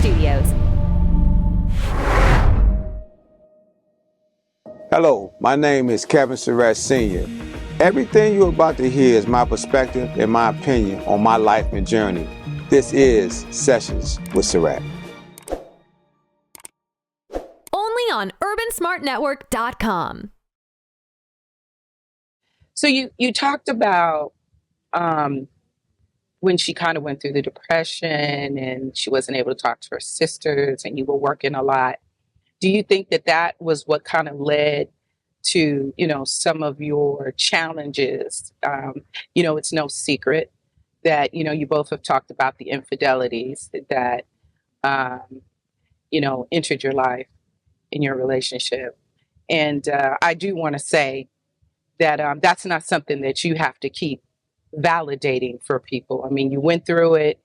Studios. Hello, my name is Kevin Surratt Sr. Everything you're about to hear is my perspective and my opinion on my life and journey. This is Sessions with Surratt. Only on UrbanSmartNetwork.com. So you talked about when she kind of went through the depression and she wasn't able to talk to her sisters and you were working a lot. Do you think that was what kind of led to, some of your challenges? It's no secret that, you both have talked about the infidelities that, entered your life in your relationship. And I do want to say that that's not something that you have to keep validating for people. I mean, you went through it.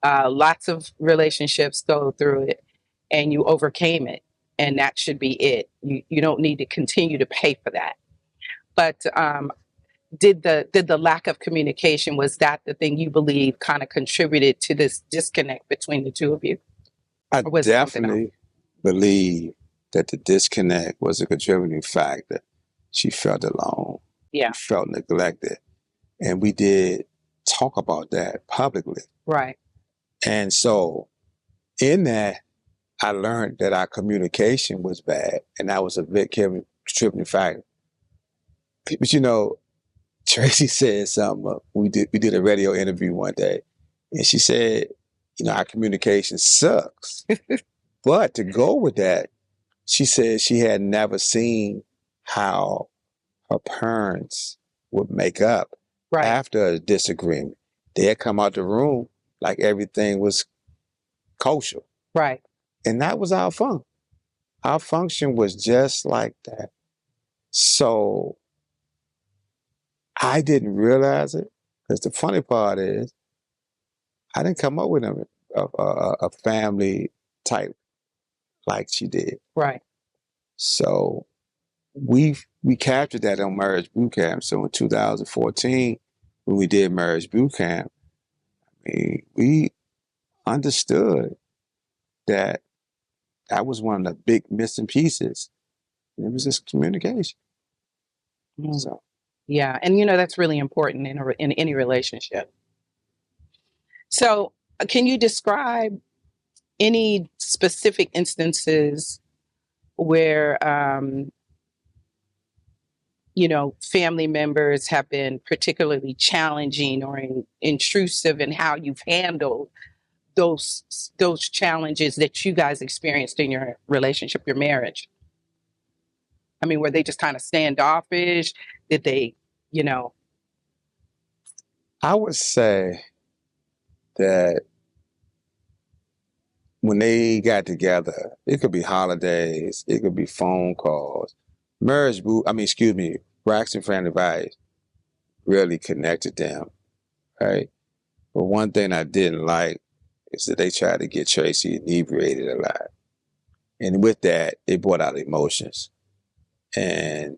Lots of relationships go through it, and you overcame it, and that should be it. You don't need to continue to pay for that. But did the lack of communication, was that the thing you believe kind of contributed to this disconnect between the two of you? I definitely believe that the disconnect was a contributing factor. She felt alone. Yeah. She felt neglected. And we did talk about that publicly. Right. And so in that, I learned that our communication was bad. And that was a big contributing factor. But Traci said something. We did a radio interview one day. And she said, our communication sucks. But to go with that, she said she had never seen how her parents would make up after a disagreement. They'd come out the room like everything was kosher. Right. And that was our function. Our function was just like that. So I didn't realize it, because the funny part is I didn't come up with a family type like she did. Right. So we captured that on Marriage Boot Camp. So in 2014, when we did Marriage Boot Camp, we understood that was one of the big missing pieces. It was just communication. Mm. So. Yeah, and that's really important in any relationship. So, can you describe any specific instances where family members have been particularly challenging or intrusive in how you've handled those challenges that you guys experienced in your relationship, your marriage? I mean, were they just kind of standoffish? Did they, I would say that when they got together, it could be holidays, it could be phone calls. Braxton Family Advice really connected them, right? But one thing I didn't like is that they tried to get Traci inebriated a lot. And with that, it brought out emotions. And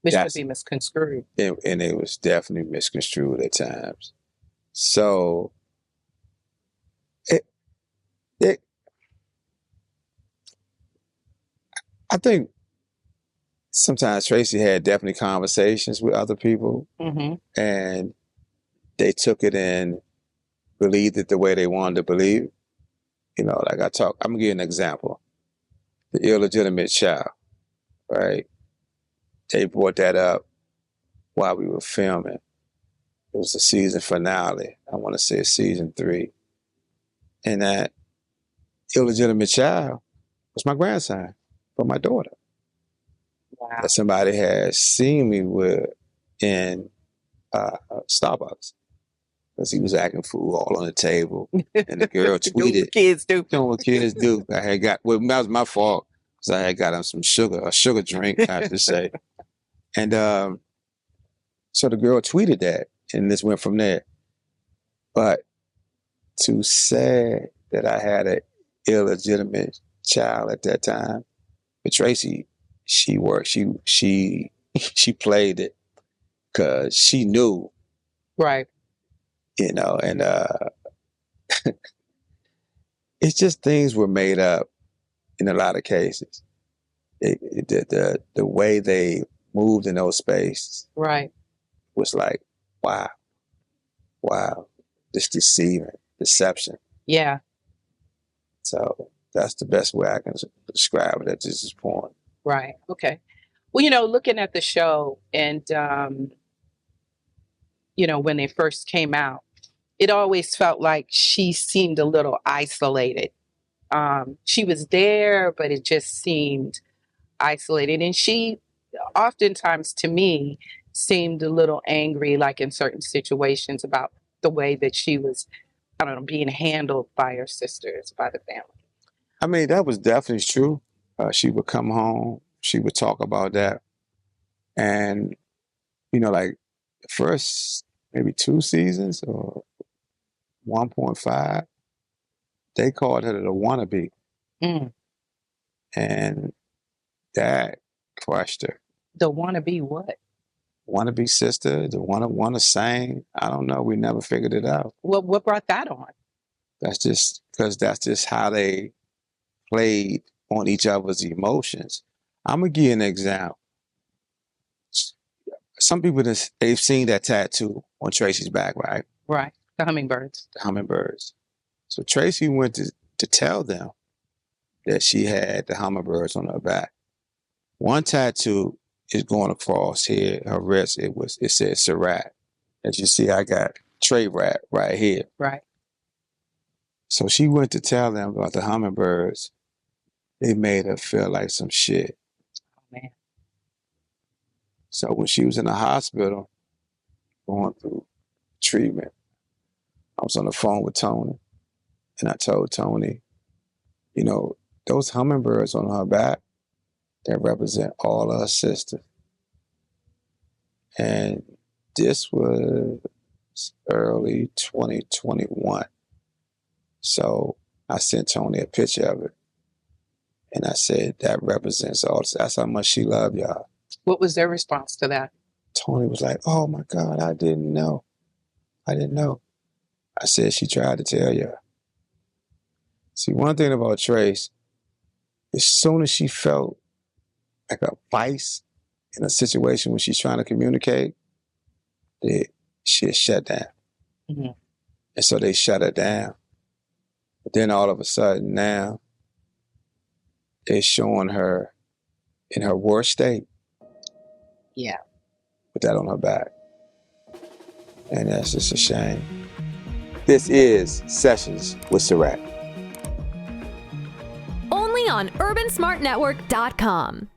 which could be misconstrued. And it was definitely misconstrued at times. So I think sometimes Traci had definitely conversations with other people, and they took it and believed it the way they wanted to believe. I'm gonna give you an example. The illegitimate child, right? They brought that up while we were filming. It was the season finale. I want to say season 3. And that illegitimate child was my grandson from my daughter. Wow. That somebody had seen me with in Starbucks, because he was acting fool all on the table. And the girl tweeted. Doing what kids do. Doing what kids do. That was my fault, because I had got him a sugar drink, I have to say. And so the girl tweeted that, and this went from there. But to say that I had an illegitimate child at that time, but Traci, she played it because she knew. Right. And it's just things were made up in a lot of cases. The way they moved in those spaces Right. was like, wow, this deception. Yeah. So that's the best way I can describe it at this point. Right. Okay. Well, looking at the show and, when they first came out, it always felt like she seemed a little isolated. She was there, but it just seemed isolated. And she oftentimes, to me, seemed a little angry, like in certain situations, about the way that she was, I don't know, being handled by her sisters, by the family. I mean, that was definitely true. She would come home, she would talk about that. And, like the first maybe 2 seasons or 1.5, they called her the wannabe. Mm. And that crushed her. The wannabe what? Wannabe sister, the wanna sing. I don't know. We never figured it out. What brought that on? That's just how they played on each other's emotions. I'm gonna give you an example. Some people they've seen that tattoo on Traci's back, right? Right. The hummingbirds. The hummingbirds. So Traci went to tell them that she had the hummingbirds on her back. One tattoo is going across here, her wrist. It says Surratt. As you see, I got SirRatt right here. Right. So she went to tell them about the hummingbirds. They made her feel like some shit. Oh, man. So when she was in the hospital going through treatment, I was on the phone with Tony, and I told Tony, those hummingbirds on her back, that represent all of her sisters. And this was early 2021. So I sent Tony a picture of it. And I said, that represents all this. That's how much she loved y'all. What was their response to that? Tony was like, oh my God, I didn't know. I said, she tried to tell you. See, one thing about Trace, as soon as she felt like a vice in a situation when she's trying to communicate, she'll shut down. Mm-hmm. And so they shut her down. But then all of a sudden now, they're showing her in her worst state. Yeah. With that on her back. And that's just a shame. This is Sessions with Surratt. Only on UrbanSmartNetwork.com.